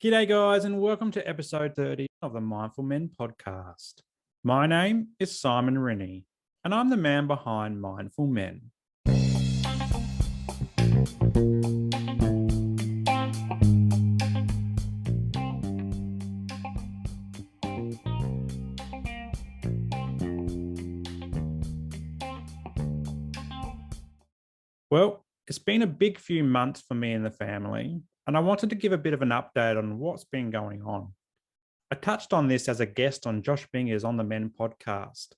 G'day, guys, and welcome to episode 30 of the Mindful Men podcast. My name is Simon Rennie, and I'm the man behind Mindful Men. Well, it's been a big few months for me and the family, and I wanted to give a bit of an update on what's been going on. I touched on this as a guest on Josh Binger's On the Men podcast,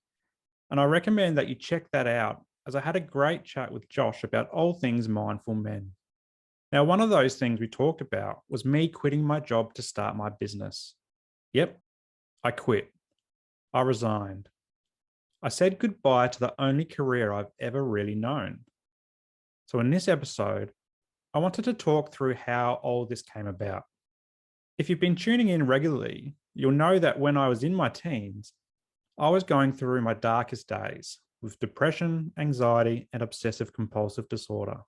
and I recommend that you check that out as I had a great chat with Josh about all things mindful men. Now, one of those things we talked about was me quitting my job to start my business. Yep, I quit. I resigned. I said goodbye to the only career I've ever really known. So, in this episode, I wanted to talk through how all this came about. If you've been tuning in regularly, you'll know that when I was in my teens, I was going through my darkest days with depression, anxiety, and obsessive compulsive disorder.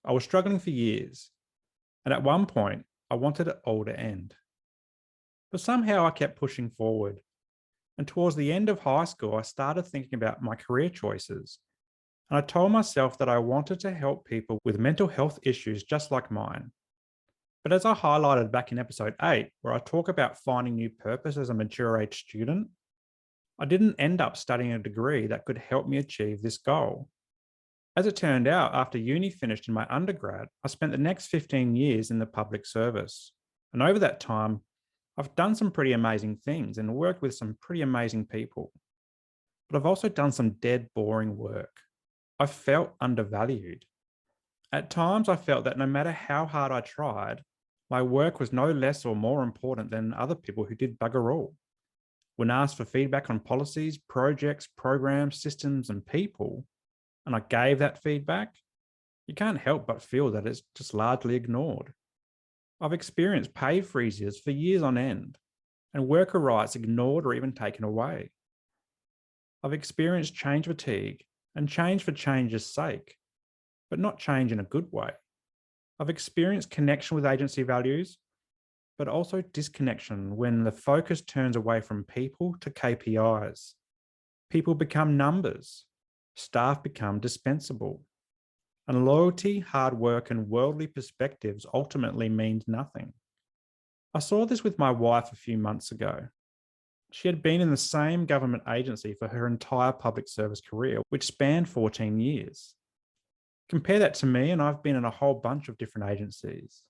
I was struggling for years, and at one point, I wanted it all to end. But somehow I kept pushing forward. And towards the end of high school, I started thinking about my career choices. And I told myself that I wanted to help people with mental health issues just like mine. But as I highlighted back in episode 8, where I talk about finding new purpose as a mature age student, I didn't end up studying a degree that could help me achieve this goal. As it turned out, after uni finished in my undergrad, I spent the next 15 years in the public service. And over that time, I've done some pretty amazing things and worked with some pretty amazing people. But I've also done some dead boring work. I felt undervalued. At times, I felt that no matter how hard I tried, my work was no less or more important than other people who did bugger all. When asked for feedback on policies, projects, programs, systems, and people, and I gave that feedback, you can't help but feel that it's just largely ignored. I've experienced pay freezes for years on end, and worker rights ignored or even taken away. I've experienced change fatigue and change for change's sake, but not change in a good way. I've experienced connection with agency values, but also disconnection when the focus turns away from people to KPIs. People become numbers, staff become dispensable, and loyalty, hard work, and worldly perspectives ultimately mean nothing. I saw this with my wife a few months ago. She had been in the same government agency for her entire public service career, which spanned 14 years. Compare that to me, and I've been in a whole bunch of different agencies.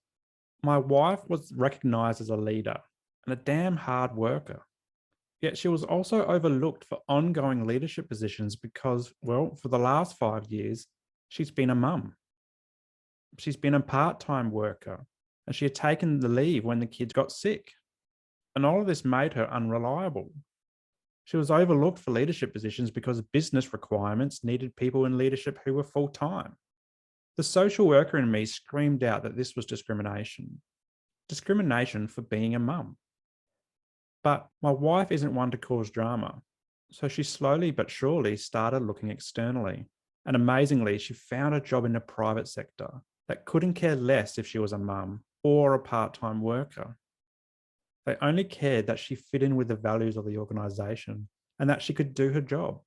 My wife was recognised as a leader and a damn hard worker. Yet she was also overlooked for ongoing leadership positions because, well, for the last 5 years, she's been a mum. She's been a part-time worker, and she had taken the leave when the kids got sick. And all of this made her unreliable. She was overlooked for leadership positions because business requirements needed people in leadership who were full-time. The social worker in me screamed out that this was discrimination. Discrimination for being a mum. But my wife isn't one to cause drama, so she slowly but surely started looking externally. And amazingly, she found a job in the private sector that couldn't care less if she was a mum or a part-time worker. They only cared that she fit in with the values of the organisation and that she could do her job.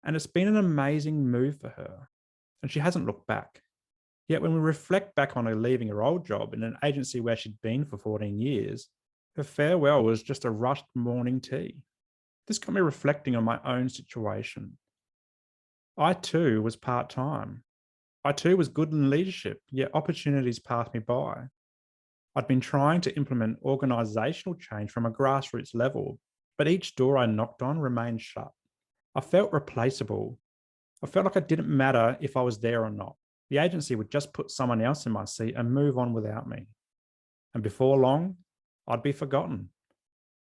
And it's been an amazing move for her, and she hasn't looked back. Yet when we reflect back on her leaving her old job in an agency where she'd been for 14 years, her farewell was just a rushed morning tea. This got me reflecting on my own situation. I too was part-time. I too was good in leadership, yet opportunities passed me by. I'd been trying to implement organisational change from a grassroots level, but each door I knocked on remained shut. I felt replaceable. I felt like it didn't matter if I was there or not. The agency would just put someone else in my seat and move on without me. And before long, I'd be forgotten.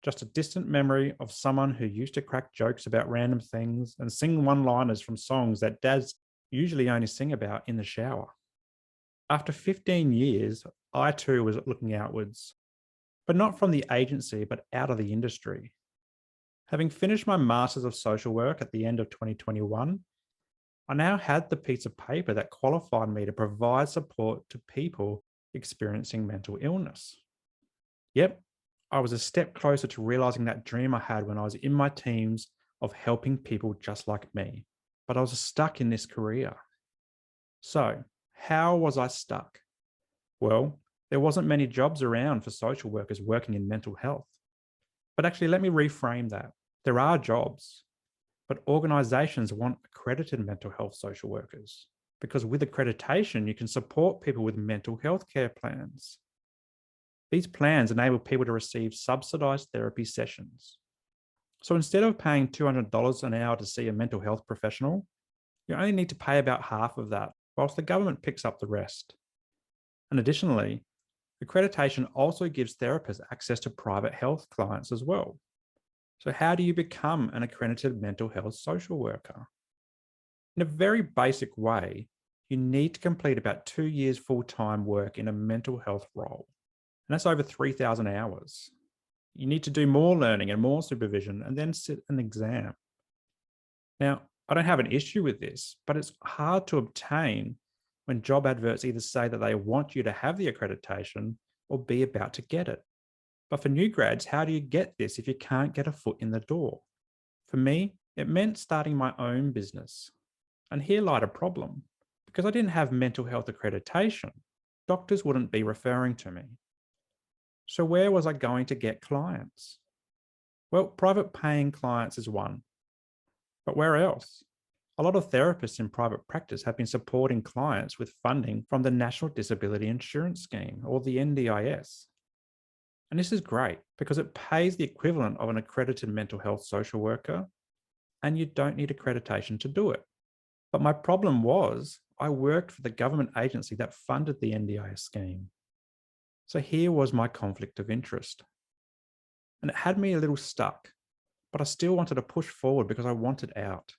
Just a distant memory of someone who used to crack jokes about random things and sing one-liners from songs that dads usually only sing about in the shower. After 15 years, I too was looking outwards, but not from the agency, but out of the industry. Having finished my Masters of Social Work at the end of 2021, I now had the piece of paper that qualified me to provide support to people experiencing mental illness. Yep, I was a step closer to realizing that dream I had when I was in my teams of helping people just like me. But I was stuck in this career. So, how was I stuck? Well, there wasn't many jobs around for social workers working in mental health. But actually, let me reframe that. There are jobs, but organizations want accredited mental health social workers because with accreditation, you can support people with mental health care plans. These plans enable people to receive subsidized therapy sessions. So instead of paying $200 an hour to see a mental health professional, you only need to pay about half of that, whilst the government picks up the rest. And additionally, accreditation also gives therapists access to private health clients as well. So, how do you become an accredited mental health social worker? In a very basic way, you need to complete about 2 years full time work in a mental health role. And that's over 3,000 hours. You need to do more learning and more supervision and then sit an exam. Now, I don't have an issue with this, but it's hard to obtain when job adverts either say that they want you to have the accreditation or be about to get it. But for new grads, how do you get this if you can't get a foot in the door? For me, it meant starting my own business. And here lied a problem. Because I didn't have mental health accreditation, doctors wouldn't be referring to me. So, where was I going to get clients? Well, private paying clients is one, but where else? A lot of therapists in private practice have been supporting clients with funding from the National Disability Insurance Scheme or the NDIS. And this is great because it pays the equivalent of an accredited mental health social worker, and you don't need accreditation to do it. But my problem was I worked for the government agency that funded the NDIS scheme. So here was my conflict of interest. And it had me a little stuck, but I still wanted to push forward because I wanted out.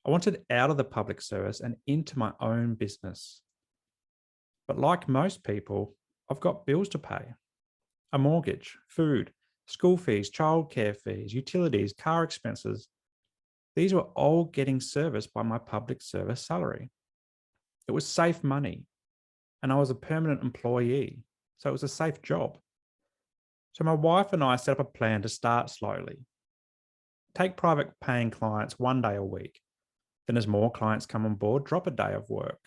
I wanted out of the public service and into my own business. But like most people, I've got bills to pay: a mortgage, food, school fees, childcare fees, utilities, car expenses. These were all getting serviced by my public service salary. It was safe money, and I was a permanent employee, so it was a safe job. So my wife and I set up a plan to start slowly. Take private paying clients 1 day a week. Then as more clients come on board, drop a day of work.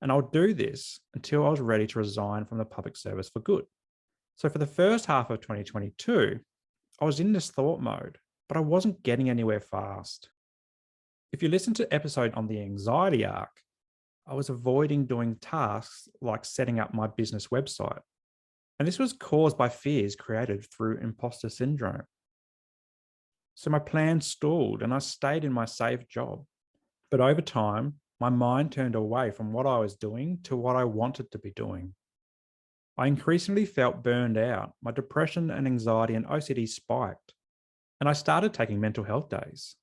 And I'll do this until I was ready to resign from the public service for good. So for the first half of 2022, I was in this thought mode, but I wasn't getting anywhere fast. If you listen to episode on the anxiety arc, I was avoiding doing tasks like setting up my business website. And this was caused by fears created through imposter syndrome. So my plan stalled and I stayed in my safe job. But over time, my mind turned away from what I was doing to what I wanted to be doing. I increasingly felt burned out. My depression and anxiety and OCD spiked. And I started taking mental health days.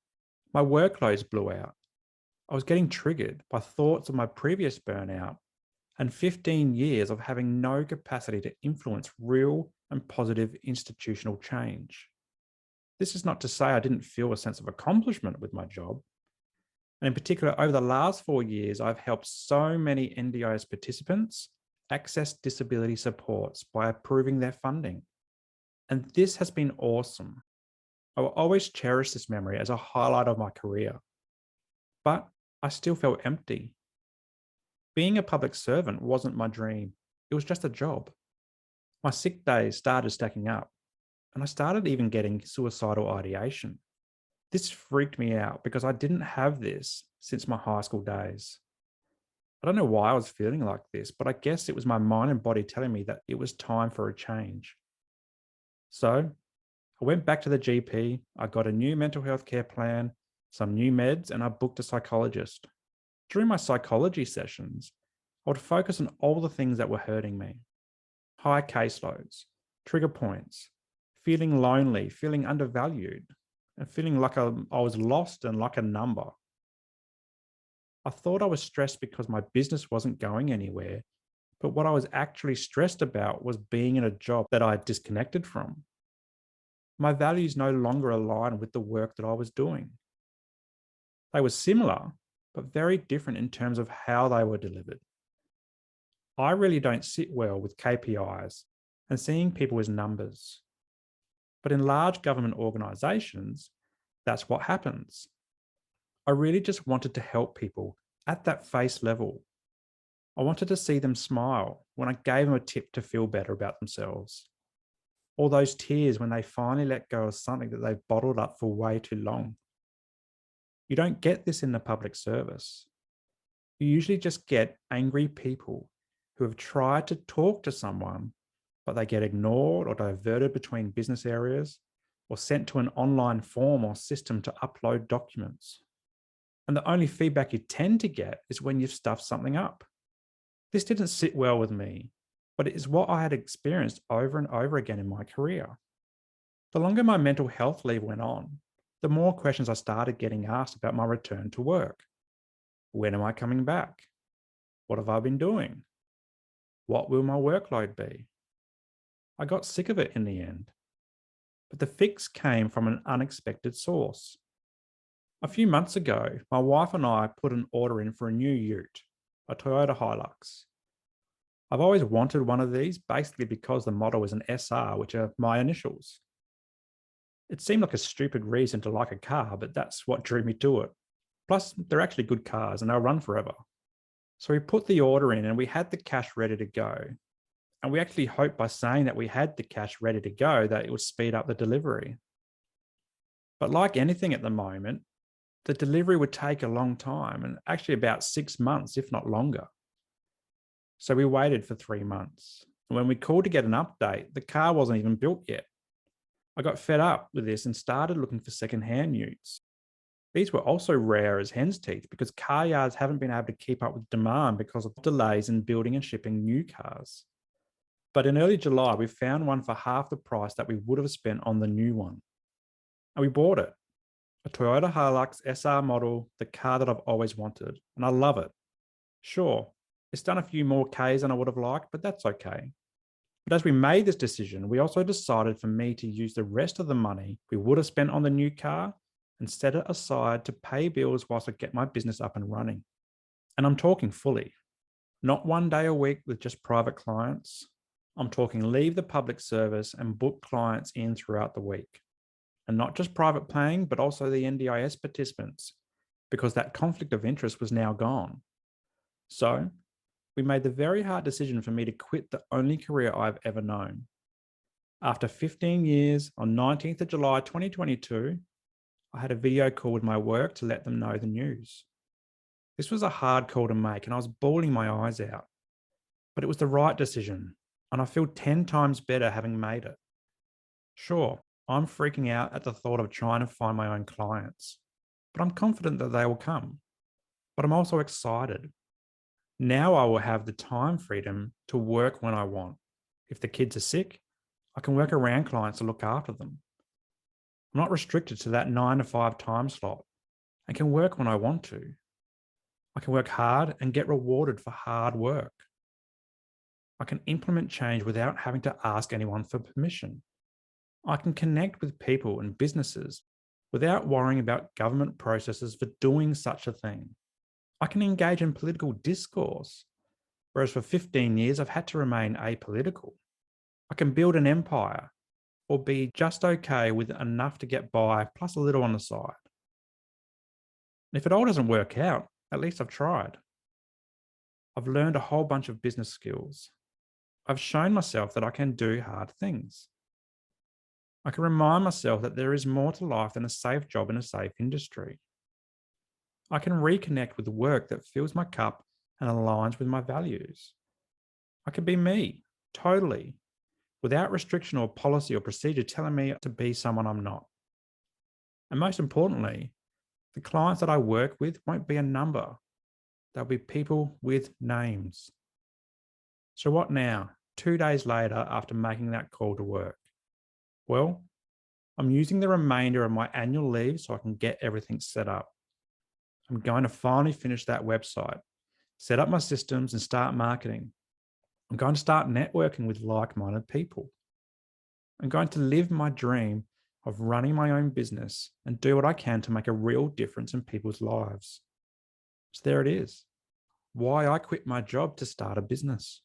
My workloads blew out. I was getting triggered by thoughts of my previous burnout and 15 years of having no capacity to influence real and positive institutional change. This is not to say I didn't feel a sense of accomplishment with my job. And in particular, over the last 4 years, I've helped so many NDIS participants access disability supports by approving their funding. And this has been awesome. I will always cherish this memory as a highlight of my career. But I still felt empty. Being a public servant wasn't my dream. It was just a job. My sick days started stacking up, and I started even getting suicidal ideation. This freaked me out because I didn't have this since my high school days. I don't know why I was feeling like this, but I guess it was my mind and body telling me that it was time for a change. So I went back to the GP, I got a new mental health care plan, some new meds, and I booked a psychologist. During my psychology sessions, I would focus on all the things that were hurting me: high caseloads, trigger points, feeling lonely, feeling undervalued, and feeling like I was lost and like a number. I thought I was stressed because my business wasn't going anywhere, but what I was actually stressed about was being in a job that I had disconnected from. My values no longer aligned with the work that I was doing. They were similar, but very different in terms of how they were delivered. I really don't sit well with KPIs. and seeing people as numbers. But in large government organisations, that's what happens. I really just wanted to help people at that face level. I wanted to see them smile when I gave them a tip to feel better about themselves, or those tears when they finally let go of something that they've bottled up for way too long. You don't get this in the public service. You usually just get angry people who have tried to talk to someone, but they get ignored or diverted between business areas or sent to an online form or system to upload documents. And the only feedback you tend to get is when you've stuffed something up. This didn't sit well with me, but it is what I had experienced over and over again in my career. The longer my mental health leave went on, the more questions I started getting asked about my return to work. When am I coming back? What have I been doing? What will my workload be? I got sick of it in the end, but the fix came from an unexpected source. A few months ago, my wife and I put an order in for a new ute, a Toyota Hilux. I've always wanted one of these, basically because the model is an SR, which are my initials. It seemed like a stupid reason to like a car, but that's what drew me to it. Plus, they're actually good cars and they'll run forever. So we put the order in and we had the cash ready to go. And we actually hoped by saying that we had the cash ready to go that it would speed up the delivery. But like anything at the moment, the delivery would take a long time and actually about 6 months, if not longer. So we waited for 3 months. And when we called to get an update, the car wasn't even built yet. I got fed up with this and started looking for secondhand utes. These were also rare as hen's teeth because car yards haven't been able to keep up with demand because of delays in building and shipping new cars. But in early July, we found one for half the price that we would have spent on the new one. And we bought it. A Toyota Hilux SR model, the car that I've always wanted. And I love it. Sure, it's done a few more Ks than I would have liked, but that's okay. But as we made this decision, we also decided for me to use the rest of the money we would have spent on the new car and set it aside to pay bills whilst I get my business up and running. And I'm talking fully, not 1 day a week with just private clients. I'm talking leave the public service and book clients in throughout the week. And not just private paying, but also the NDIS participants, because that conflict of interest was now gone. So we made the very hard decision for me to quit the only career I've ever known. After 15 years, on 19th of July 2022, I had a video call with my work to let them know the news. This was a hard call to make and I was bawling my eyes out, but it was the right decision and I feel 10 times better having made it. Sure, I'm freaking out at the thought of trying to find my own clients, but I'm confident that they will come. But I'm also excited. Now I will have the time freedom to work when I want. If the kids are sick, I can work around clients to look after them. I'm not restricted to that 9 to 5 time slot and can work when I want to. I can work hard and get rewarded for hard work. I can implement change without having to ask anyone for permission. I can connect with people and businesses without worrying about government processes for doing such a thing. I can engage in political discourse, whereas for 15 years I've had to remain apolitical. I can build an empire or be just okay with enough to get by, plus a little on the side. And if it all doesn't work out, at least I've tried. I've learned a whole bunch of business skills. I've shown myself that I can do hard things. I can remind myself that there is more to life than a safe job in a safe industry. I can reconnect with work that fills my cup and aligns with my values. I can be me, totally, without restriction or policy or procedure telling me to be someone I'm not. And most importantly, the clients that I work with won't be a number. They'll be people with names. So what now, 2 days later after making that call to work? Well, I'm using the remainder of my annual leave so I can get everything set up. I'm going to finally finish that website, set up my systems and start marketing. I'm going to start networking with like-minded people. I'm going to live my dream of running my own business and do what I can to make a real difference in people's lives. So there it is. Why I quit my job to start a business.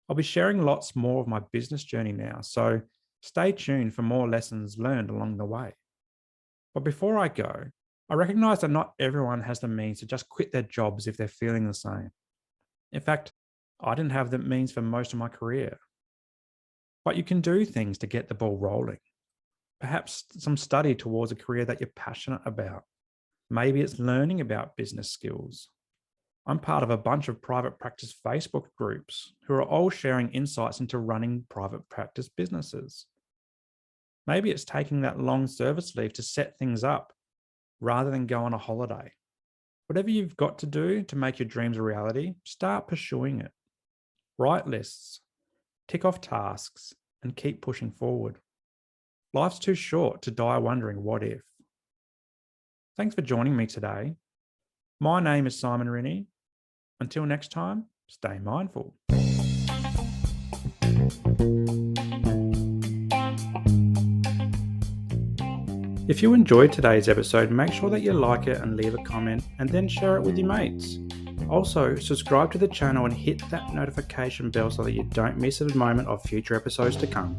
I'll be sharing lots more of my business journey now, so stay tuned for more lessons learned along the way. But before I go, I recognize that not everyone has the means to just quit their jobs if they're feeling the same. In fact, I didn't have the means for most of my career. But you can do things to get the ball rolling. Perhaps some study towards a career that you're passionate about. Maybe it's learning about business skills. I'm part of a bunch of private practice Facebook groups who are all sharing insights into running private practice businesses. Maybe it's taking that long service leave to set things up rather than go on a holiday. Whatever you've got to do to make your dreams a reality, start pursuing it. Write lists, tick off tasks, and keep pushing forward. Life's too short to die wondering what if. Thanks for joining me today. My name is Simon Rinnie. Until next time, stay mindful. If you enjoyed today's episode, make sure that you like it and leave a comment and then share it with your mates. Also, subscribe to the channel and hit that notification bell so that you don't miss a moment of future episodes to come.